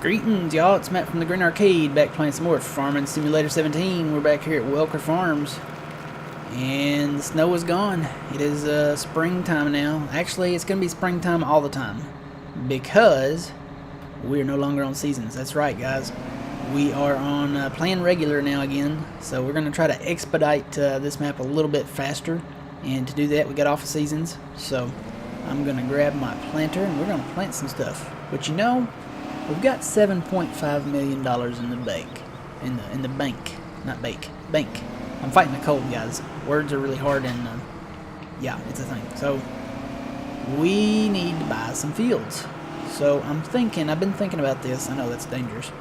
Greetings, y'all. It's Matt from the Green Arcade, back playing some more Farming Simulator 17. We're back here at Welker Farms, and the snow is gone. It is springtime now. Actually, it's going to be springtime all the time, because we are no longer on seasons. That's right, guys. We are on playing regular now again, so we're going to try to expedite this map a little bit faster, and to do that, we got off of seasons. So I'm going to grab my planter, and we're going to plant some stuff. But you know, we've got $7.5 million in the bank. In the bank. Not bake. Bank. I'm fighting a cold, guys. Words are really hard, and yeah, it's a thing. So we need to buy some fields. So I've been thinking about this. I know that's dangerous.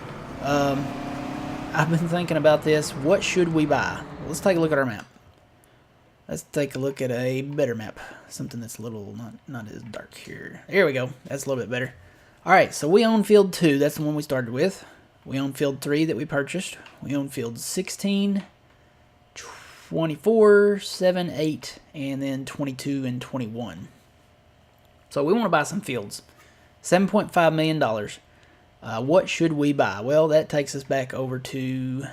I've been thinking about this. What should we buy? Well, let's take a look at our map. Let's take a look at a better map. Something that's a little, not as dark here. There we go. That's a little bit better. Alright, so we own field 2, that's the one we started with. We own field 3 that we purchased. We own field 16, 24, 7, 8, and then 22 and 21. So we want to buy some fields. $7.5 million. What should we buy? Well, that takes us back over to,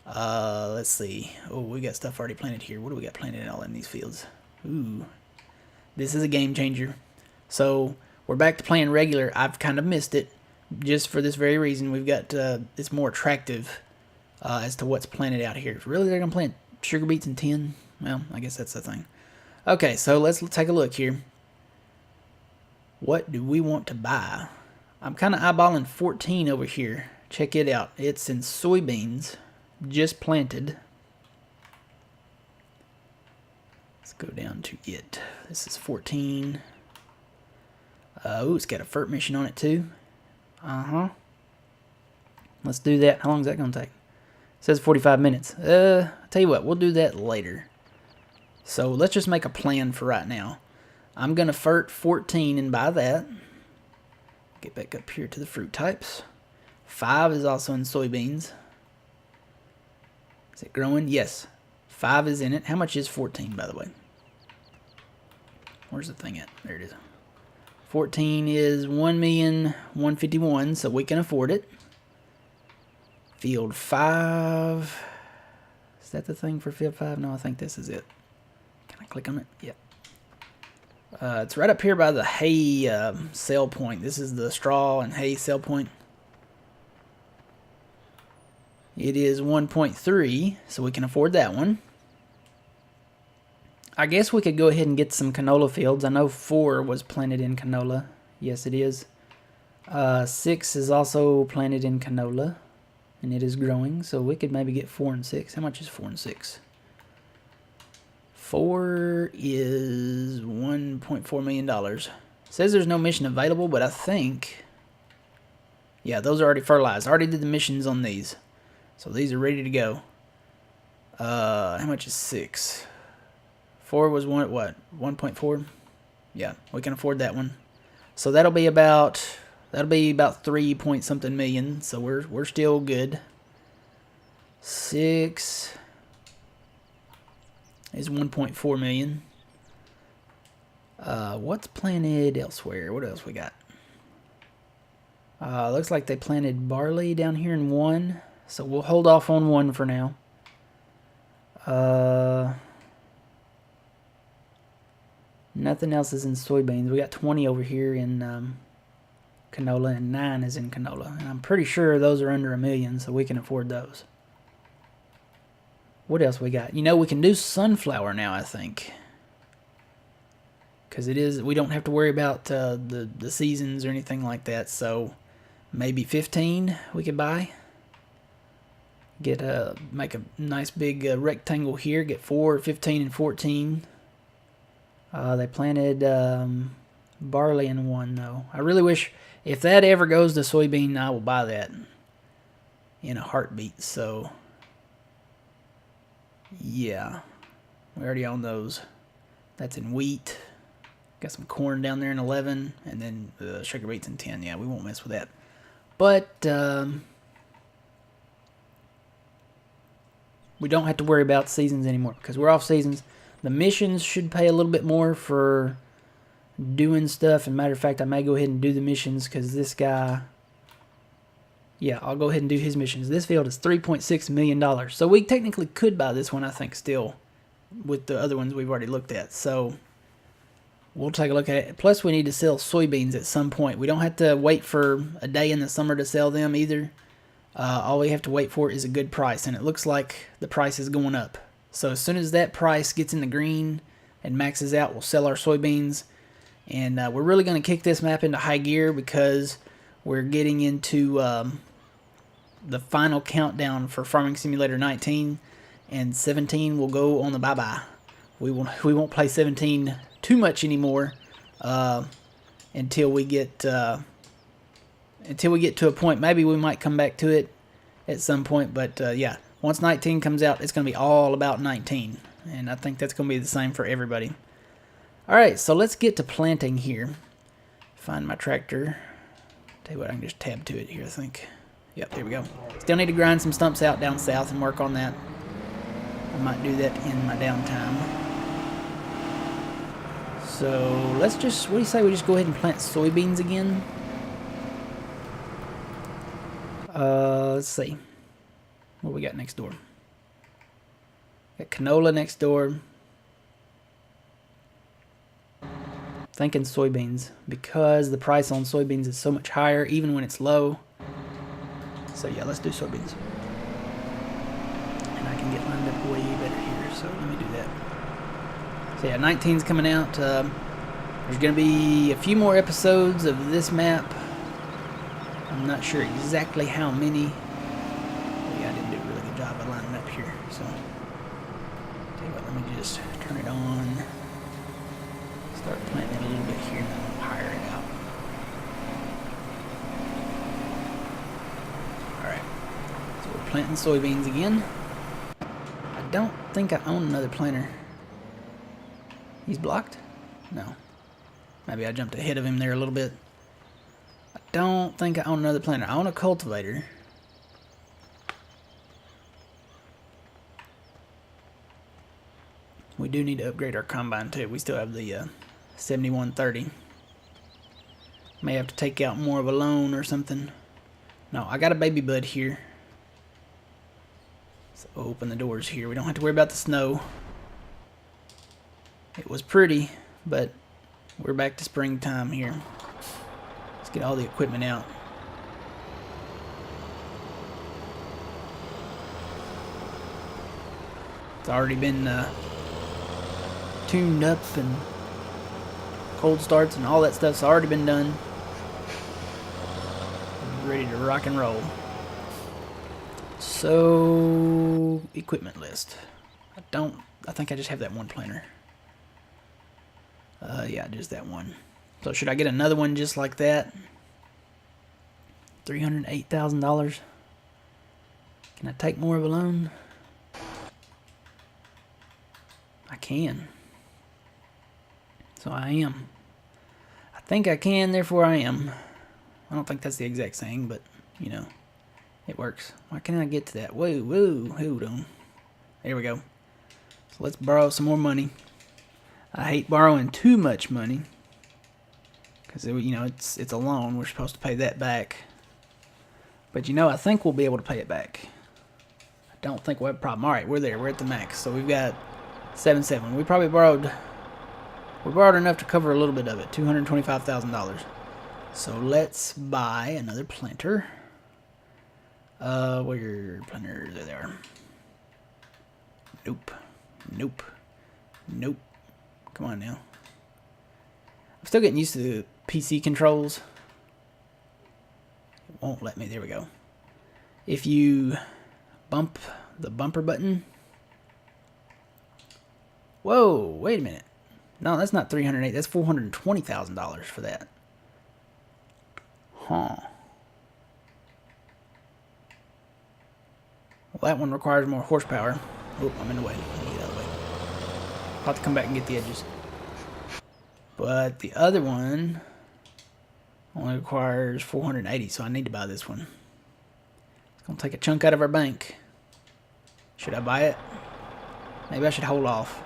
let's see. Oh, we got stuff already planted here. What do we got planted all in these fields? Ooh, this is a game changer. So we're back to playing regular. I've kind of missed it, just for this very reason. We've got it's more attractive as to what's planted out here. Really, they're gonna plant sugar beets and tin? Well, I guess that's the thing. Okay, so let's take a look here. What do we want to buy? I'm kind of eyeballing 14 over here. Check it out. It's in soybeans, just planted. Let's go down to it. This is 14. Ooh, it's got a FERT mission on it too. Let's do that. How long is that going to take? It says 45 minutes. I'll tell you what, we'll do that later. So let's just make a plan for right now. I'm going to FERT 14 and buy that. Get back up here to the fruit types. 5 is also in soybeans. Is it growing? Yes. 5 is in it. How much is 14, by the way? Where's the thing at? There it is. 14 is 1,151,000, so we can afford it. Field 5. Is that the thing for field 5? No, I think this is it. Can I click on it? Yeah. It's right up here by the hay sell point. This is the straw and hay sell point. It is 1.3, so we can afford that one. I guess we could go ahead and get some canola fields. I know 4 was planted in canola. Yes, it is. 6 is also planted in canola, and it is growing, so we could maybe get 4 and 6. How much is 4 and 6? 4 is $1.4 million. It says there's no mission available, but I think, yeah, those are already fertilized. I already did the missions on these, so these are ready to go. How much is 6? 4 was what? 1.4? Yeah, we can afford that one. So that'll be about 3 point something million. So we're still good. 6 is 1.4 million. What's planted elsewhere? What else we got? Looks like they planted barley down here in 1. So we'll hold off on 1 for now. Nothing else is in soybeans. We got 20 over here in canola, and 9 is in canola. And I'm pretty sure those are under $1 million, so we can afford those. What else we got? You know, we can do sunflower now, I think. Because we don't have to worry about the seasons or anything like that. So maybe 15 we could buy. Make a nice big rectangle here. Get 4, 15, and 14. They planted barley in 1, though. I really wish, if that ever goes to soybean, I will buy that in a heartbeat. So, yeah, we already own those. That's in wheat. Got some corn down there in 11, and then sugar beets in 10. Yeah, we won't mess with that. But we don't have to worry about seasons anymore because we're off seasons. The missions should pay a little bit more for doing stuff. And matter of fact, I may go ahead and do the missions because this guy Yeah, I'll go ahead and do his missions. This field is $3.6 million. So we technically could buy this one, I think, still, with the other ones we've already looked at. So we'll take a look at it. Plus, we need to sell soybeans at some point. We don't have to wait for a day in the summer to sell them either. All we have to wait for is a good price, and it looks like the price is going up. So as soon as that price gets in the green and maxes out, we'll sell our soybeans. And we're really going to kick this map into high gear because we're getting into the final countdown for Farming Simulator 19, and 17 will go on the bye-bye. We won't play 17 too much anymore until we get to a point. Maybe we might come back to it at some point, but yeah, once 19 comes out, it's going to be all about 19, and I think that's going to be the same for everybody. Alright, so let's get to planting here. Find my tractor. Tell you what, I can just tab to it here, I think. Yep, there we go. Still need to grind some stumps out down south and work on that. I might do that in my downtime. So, let's just, what do you say we just go ahead and plant soybeans again? Let's see. What we got next door? Got canola next door. Thinking soybeans, because the price on soybeans is so much higher even when it's low. So yeah, let's do soybeans. And I can get lined up way better here, so let me do that. So yeah, 19's coming out. There's going to be a few more episodes of this map. I'm not sure exactly how many. Yeah, I didn't do a really good job of lining up here. So, tell you what, let me just turn it on. Start planting it a little bit here, and then we'll hire it out. Alright, so we're planting soybeans again. I don't think I own another planter. He's blocked? No. Maybe I jumped ahead of him there a little bit. I don't think I own another planter. I own a cultivator. We do need to upgrade our combine too. We still have the 7130. May have to take out more of a loan or something. No, I got a baby bud here. So open the doors here. We don't have to worry about the snow. It was pretty, but we're back to springtime here. Let's get all the equipment out. It's already been tuned up, and cold starts and all that stuff's already been done. Ready to rock and roll. So, equipment list. I think I just have that one planter. Yeah, just that one. So should I get another one just like that? $308,000. Can I take more of a loan? I can. So I am. I think I can, therefore I am. I don't think that's the exact saying, but, you know, it works. Why can't I get to that? Whoa, hold on. There we go. So let's borrow some more money. I hate borrowing too much money, because, you know, it's a loan. We're supposed to pay that back. But, you know, I think we'll be able to pay it back. I don't think we'll have a problem. All right, we're there. We're at the max. So we've got 7.7. We probably borrowed enough to cover a little bit of it, $225,000. So let's buy another planter. Where are your planters? There they are. Nope. Nope. Nope. Come on now. I'm still getting used to the PC controls. It won't let me. There we go. If you bump the bumper button. Whoa, wait a minute. No, that's not $308. That's $420,000 for that. Huh. Well, that one requires more horsepower. Oh, I'm in the way. Let me get out of the way. I'll have to come back and get the edges. But the other one only requires 480, so I need to buy this one. It's going to take a chunk out of our bank. Should I buy it? Maybe I should hold off.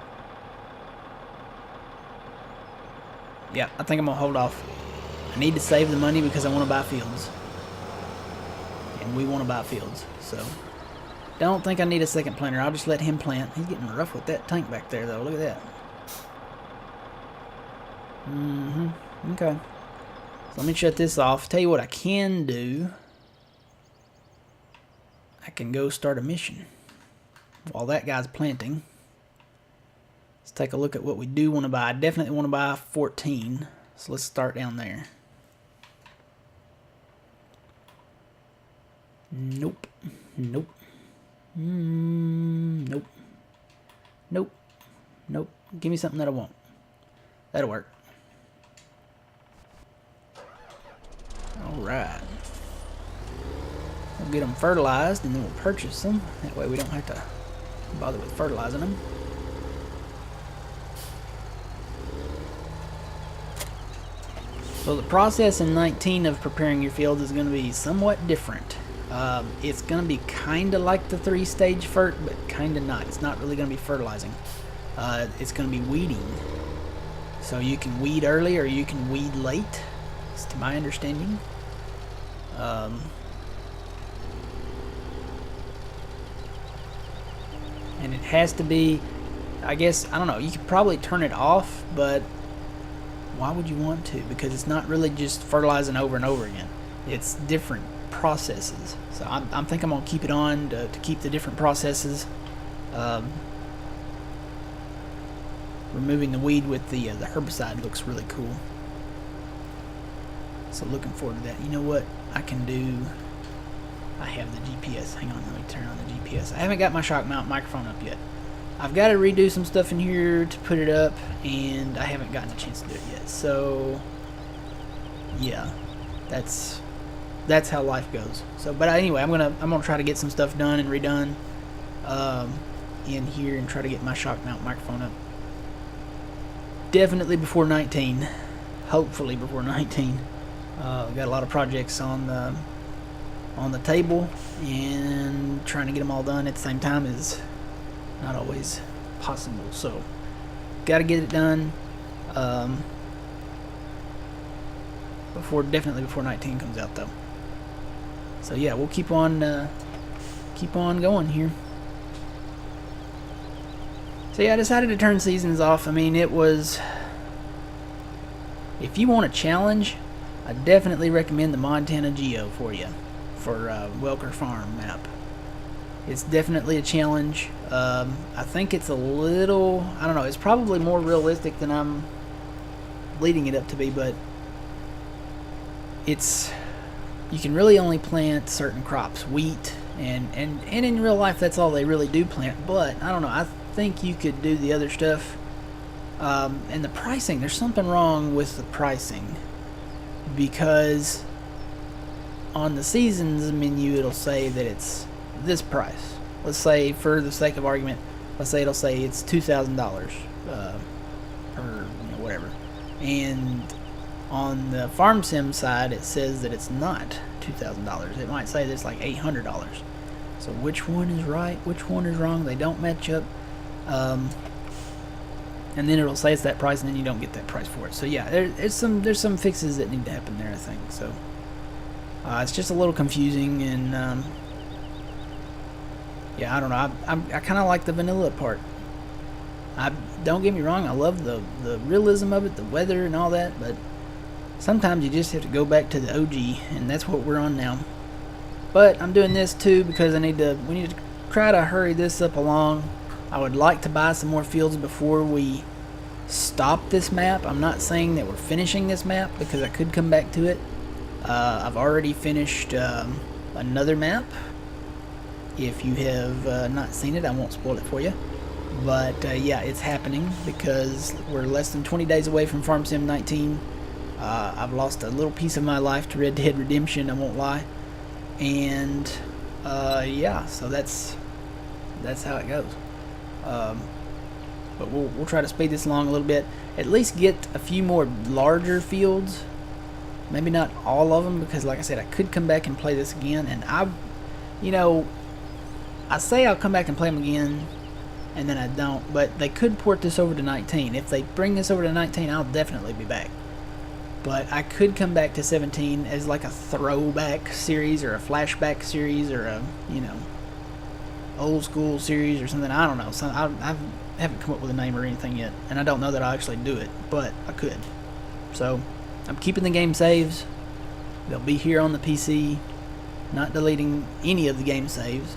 Yeah, I think I'm going to hold off. I need to save the money because I want to buy fields. and we want to buy fields. So don't think I need a second planter. I'll just let him plant. He's getting rough with that tank back there, though. Look at that. Okay. So let me shut this off. Tell you what I can do. I can go start a mission while that guy's planting. Let's take a look at what we do want to buy. I definitely want to buy 14. So let's start down there. Nope. Nope. Nope. Nope. Nope. Give me something that I want. That'll work. Alright. We'll get them fertilized and then we'll purchase them. That way we don't have to bother with fertilizing them. So the process in 19 of preparing your field is going to be somewhat different. It's going to be kind of like the 3-stage fert, but kind of not. It's not really going to be fertilizing. It's going to be weeding. So you can weed early or you can weed late, it's to my understanding. And it has to be, I guess, I don't know, you could probably turn it off, but why would you want to? Because it's not really just fertilizing over and over again. It's different processes. So I think I'm going to keep it on to keep the different processes. Removing the weed with the herbicide looks really cool. So looking forward to that. You know what I can do? I have the GPS. Hang on, let me turn on the GPS. I haven't got my shock mount microphone up yet. I've got to redo some stuff in here to put it up, and I haven't gotten a chance to do it yet. So yeah, that's how life goes. So, but anyway, I'm gonna try to get some stuff done and redone in here and try to get my shock mount microphone up. Definitely before 19. Hopefully before 19. Got a lot of projects on the table, and trying to get them all done at the same time is not always possible. So got to get it done definitely before 19 comes out, though. So yeah, we'll keep on going here. So yeah, I decided to turn seasons off. I mean, it was, if you want a challenge, I definitely recommend the Montana Geo for you, for Welker Farm map. It's definitely a challenge. I think it's a little, I don't know, it's probably more realistic than I'm leading it up to be, but it's, you can really only plant certain crops, wheat, and in real life that's all they really do plant, but I don't know, I think you could do the other stuff. And the pricing, there's something wrong with the pricing, because on the seasons menu it'll say that it's this price. Let's say, for the sake of argument, let's say it'll say it's $2,000 or whatever, and on the farm sim side it says that it's not $2,000. It might say that it's like $800. So which one is right, which one is wrong? They don't match up. And then it'll say it's that price, and then you don't get that price for it. So yeah, there's some fixes that need to happen there, I think. So it's just a little confusing, and yeah, I don't know. I kind of like the vanilla part. Don't get me wrong, I love the realism of it, the weather and all that, but sometimes you just have to go back to the OG, and that's what we're on now. But I'm doing this too because we need to try to hurry this up along. I would like to buy some more fields before we stop this map. I'm not saying that we're finishing this map, because I could come back to it. I've already finished another map. If you have not seen it, I won't spoil it for you. But yeah, it's happening because we're less than 20 days away from Farm Sim 19. I've lost a little piece of my life to Red Dead Redemption, I won't lie. And yeah, so that's how it goes. But we'll try to speed this along a little bit. At least get a few more larger fields. Maybe not all of them, because like I said, I could come back and play this again. And I say I'll come back and play them again, and then I don't. But they could port this over to 19. If they bring this over to 19, I'll definitely be back. But I could come back to 17 as like a throwback series or a flashback series or a, old school series or something. I don't know. So I haven't come up with a name or anything yet, and I don't know that I'll actually do it, but I could. So I'm keeping the game saves. They'll be here on the PC, not deleting any of the game saves.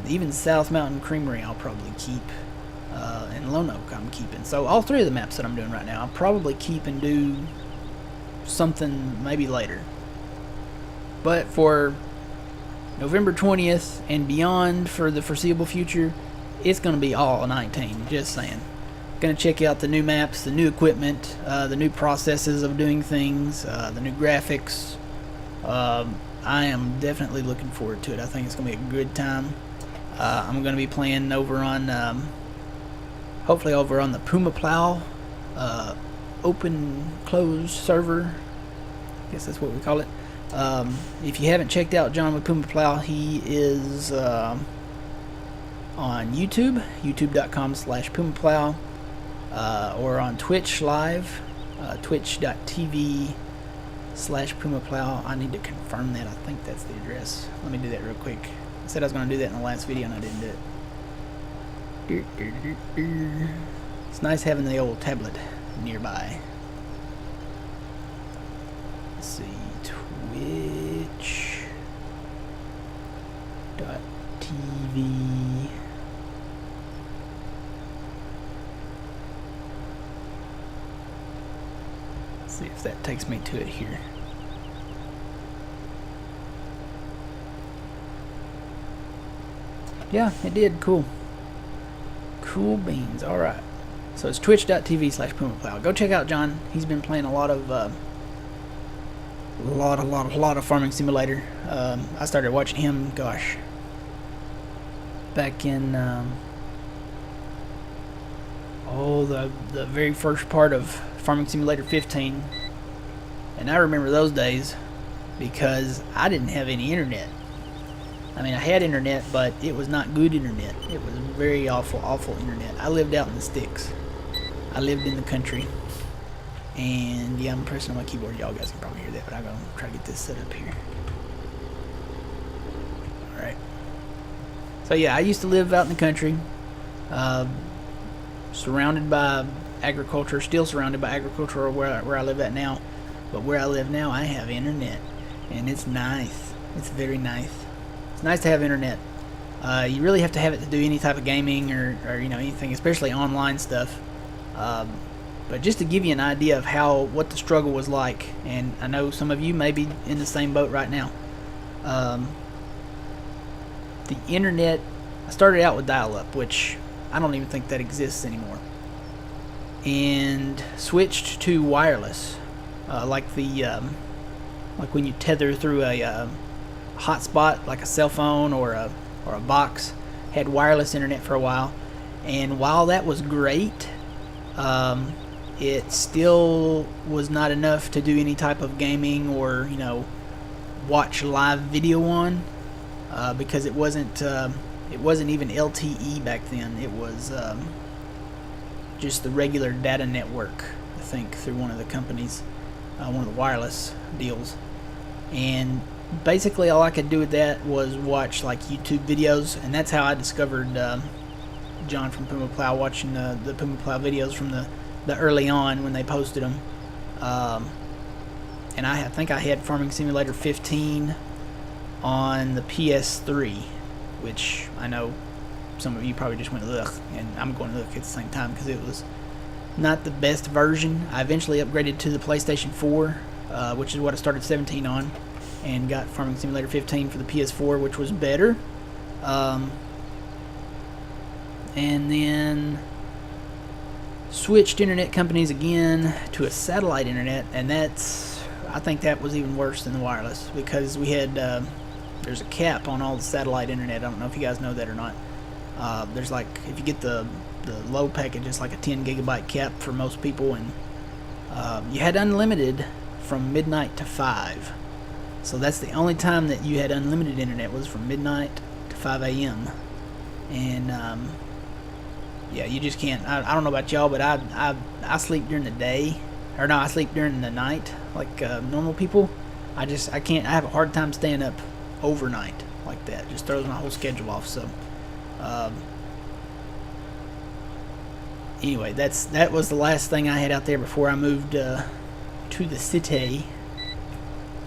Even South Mountain Creamery I'll probably keep, and Lone Oak I'm keeping. So all three of the maps that I'm doing right now I'll probably keep and do something maybe later. But for November 20th and beyond, for the foreseeable future, it's going to be all 19, just saying. Going to check out the new maps, the new equipment, the new processes of doing things, the new graphics. I am definitely looking forward to it. I think it's going to be a good time. I'm going to be playing over on, hopefully over on the Puma Plow open closed server. I guess that's what we call it. If you haven't checked out John with Puma Plow, he is on YouTube, youtube.com/Puma Plow, or on Twitch live, twitch.tv/Puma Plow. I need to confirm that. I think that's the address. Let me do that real quick. I said I was going to do that in the last video and I didn't do it. It's nice having the old tablet nearby. Let's see, twitch.tv. Let's see if that takes me to it here. Yeah, it did. Cool. Cool beans. Alright. So it's twitch.tv/Puma Plow. Go check out John. He's been playing a lot of Farming Simulator. I started watching him, gosh, back in the very first part of Farming Simulator 15. And I remember those days because I didn't have any internet. I mean, I had internet, but it was not good internet. It was very awful internet. I lived out in the sticks. I lived in the country. And yeah, I'm pressing on my keyboard. Y'all guys can probably hear that, but I'm going to try to get this set up here. Alright. So yeah, I used to live out in the country. Surrounded by agriculture. Still surrounded by agriculture where I live at now. But where I live now, I have internet. And it's nice. It's very nice. It's nice to have internet. You really have to have it to do any type of gaming or anything, especially online stuff. But just to give you an idea of what the struggle was like, and I know some of you may be in the same boat right now. The internet, I started out with dial-up, which I don't even think that exists anymore, and switched to wireless, like when you tether through a hotspot, like a cell phone or a box. Had wireless internet for a while, and while that was great, it still was not enough to do any type of gaming or watch live video on, because it wasn't even LTE back then. It was just the regular data network, I think, through one of the companies, one of the wireless deals. And basically all I could do with that was watch like YouTube videos, and that's how I discovered John from Puma Plow, watching the Puma Plow videos from the early on when they posted them. And I think I had Farming Simulator 15 on the PS3, which I know some of you probably just went ugh, and I'm going ugh at the same time because it was not the best version. I eventually upgraded to the PlayStation 4, which is what I started 17 on, and got Farming Simulator 15 for the PS4, which was better. And then switched internet companies again to a satellite internet, and I think that was even worse than the wireless, because we had there's a cap on all the satellite internet. I don't know if you guys know that or not. There's like, if you get the low package, it's like a 10 gigabyte cap for most people, and you had unlimited from midnight to 5. So that's the only time that you had unlimited internet, was from midnight to 5 a.m. And yeah, you just can't. I don't know about y'all, but I sleep during the day, or no, I sleep during the night like normal people. I can't. I have a hard time staying up overnight like that. Just throws my whole schedule off. So anyway, that was the last thing I had out there before I moved to the city.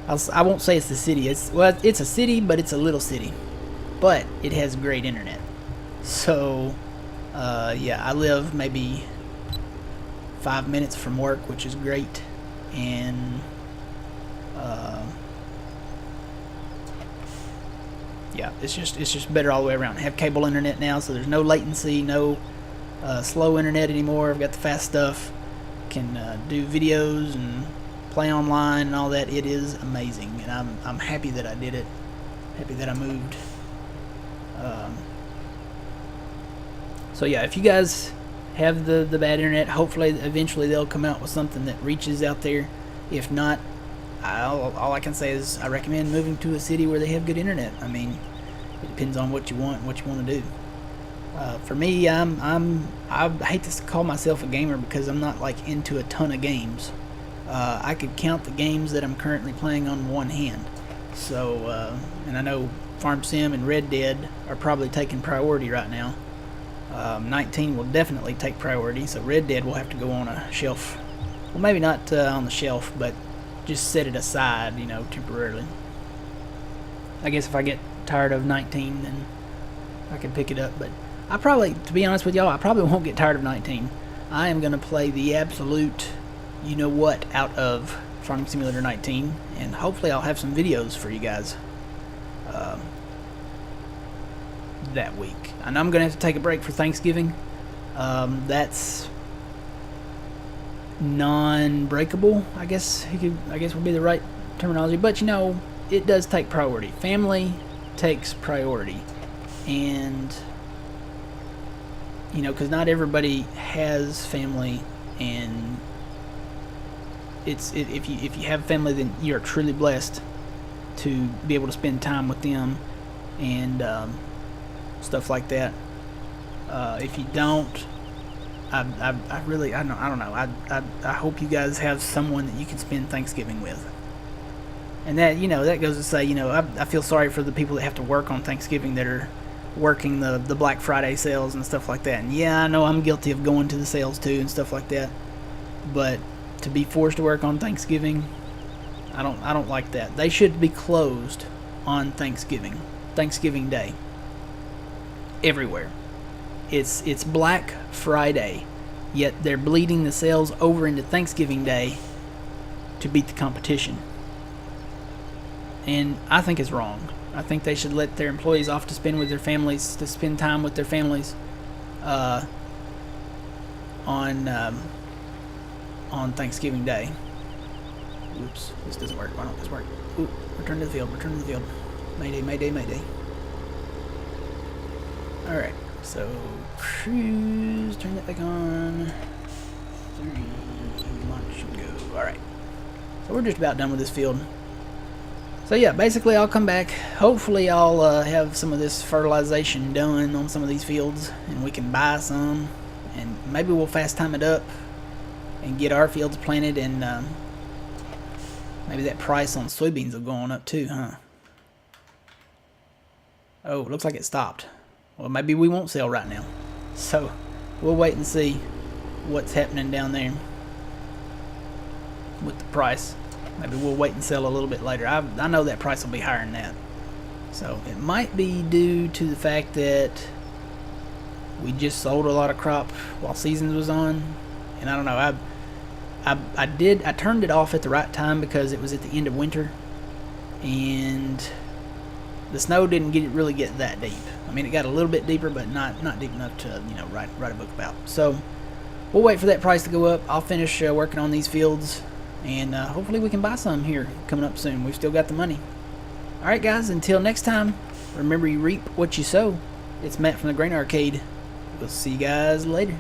I won't say it's the city. It's a city, but it's a little city. But it has great internet. So yeah, I live maybe 5 minutes from work, which is great, and yeah, it's just better all the way around. I have cable internet now, so there's no latency, no slow internet anymore. I've got the fast stuff. Can do videos and play online and all that. It is amazing, and I'm happy that I did it. Happy that I moved. So yeah, if you guys have the bad internet, hopefully eventually they'll come out with something that reaches out there. If not, all I can say is I recommend moving to a city where they have good internet. I mean, it depends on what you want and what you want to do. For me, I hate to call myself a gamer because I'm not like into a ton of games. I could count the games that I'm currently playing on one hand. So, and I know Farm Sim and Red Dead are probably taking priority right now. 19 will definitely take priority, so Red Dead will have to go on a shelf. Well, maybe not on the shelf, but just set it aside, you know, temporarily. I guess if I get tired of 19, then I can pick it up. But I probably, to be honest with y'all, I probably won't get tired of 19. I am going to play the absolute you-know-what out of Farming Simulator 19, and hopefully I'll have some videos for you guys that week. And I'm going to have to take a break for Thanksgiving. That's non-breakable, I guess would be the right terminology. But you know, it does take priority. Family takes priority, and you know, because not everybody has family, and if you have family, then you're truly blessed to be able to spend time with them and stuff like that. If you don't, I don't know. I hope you guys have someone that you can spend Thanksgiving with. And that, you know, that goes to say, you know, I feel sorry for the people that have to work on Thanksgiving, that are working the Black Friday sales and stuff like that. And yeah, I know I'm guilty of going to the sales too and stuff like that. But to be forced to work on Thanksgiving, I don't like that. They should be closed on Thanksgiving Day. Everywhere. It's Black Friday, yet they're bleeding the sales over into Thanksgiving Day to beat the competition. And I think it's wrong. I think they should let their employees off to spend with their families, to spend time with their families on Thanksgiving Day. Oops, this doesn't work. Why don't this work? Ooh, return to the field. Mayday, mayday, mayday. Alright, so cruise, turn that back on. 3, launch and go. Alright, so we're just about done with this field. So yeah, basically I'll come back. Hopefully I'll have some of this fertilization done on some of these fields, and we can buy some, and maybe we'll fast time it up and get our fields planted, and maybe that price on soybeans will go on up too, huh? Oh, it looks like it stopped. Well, maybe we won't sell right now. So we'll wait and see what's happening down there with the price. Maybe we'll wait and sell a little bit later. I know that price will be higher than that. So it might be due to the fact that we just sold a lot of crop while seasons was on. And I don't know, I turned it off at the right time because it was at the end of winter, and the snow didn't really get that deep. I mean, it got a little bit deeper, but not deep enough to, you know, write a book about. So we'll wait for that price to go up. I'll finish working on these fields, and hopefully we can buy some here coming up soon. We've still got the money. All right, guys. Until next time, remember, you reap what you sow. It's Matt from the Grain Arcade. We'll see you guys later.